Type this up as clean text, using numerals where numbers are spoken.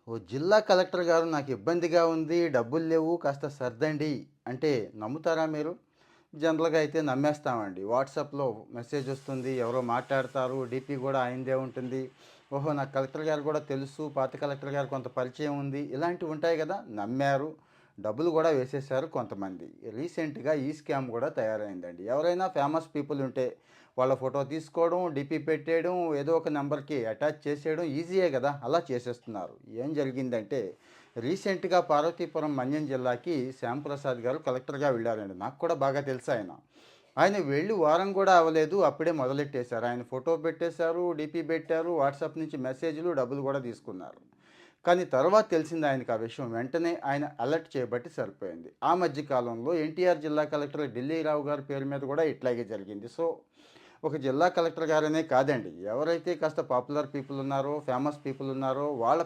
ఓ జిల్లా కలెక్టర్ గారు నాకు ఇబ్బందిగా ఉంది, డబ్బులు లేవు, కాస్త సర్దండి అంటే నమ్ముతారా మీరు? జనరల్‌గా అయితే నమ్మేస్తామండి. వాట్సాప్‌లో మెసేజ్ వస్తుంది, ఎవరో మాట్లాడతారు, డీపీ కూడా ఆయనదే ఉంటుంది. ఓహో! నాకు కలెక్టర్ గారు కూడా తెలుసు, పాత కలెక్టర్ గారు కొంత పరిచయం ఉంది. ఇలాంటివి ఉంటాయి కదా! నమ్మారు. డబ్బులు కూడా వేసేశారు కొంతమంది. రీసెంట్‌గా ఈ స్కామ్ కూడా తయారైందండి. ఎవరైనా ఫేమస్ పీపుల్ ఉంటే వాళ్ళ ఫోటో తీసుకోవడం, డీపీ పెట్టేయడం, ఏదో ఒక నంబర్‌కి అటాచ్ చేసేయడం ఈజీయే కదా! అలా చేసేస్తున్నారు. ఏం జరిగిందంటే రీసెంట్‌గా పార్వతీపురం మన్యం జిల్లాకి శ్యాంప్రసాద్ గారు కలెక్టర్‌గా వెళ్ళారండి. నాకు కూడా బాగా తెలుసు ఆయన. ఆయన వెళ్ళి వారం కూడా అవ్వలేదు. అప్పుడే మొదలెట్టేశారు. ఆయన ఫోటో పెట్టేశారు, డీపీ పెట్టారు, వాట్సాప్ నుంచి మెసేజ్‌లు, డబ్బులు కూడా తీసుకున్నారు. కానీ తర్వాత తెలిసింది ఆయనకి ఆ విషయం. వెంటనే ఆయన అలర్ట్ చేయబట్టి సరిపోయింది. ఆ మధ్య కాలంలో ఎన్టీఆర్ జిల్లా కలెక్టర్ ఢిల్లీరావు గారి పేరు మీద కూడా ఇట్లాగే జరిగింది. సో, ఒక జిల్లా కలెక్టర్ గారనే కాదండి. ఎవరైతే కాస్త పాపులర్ పీపుల్ ఉన్నారో, ఫేమస్ పీపుల్ ఉన్నారో వాళ్ళ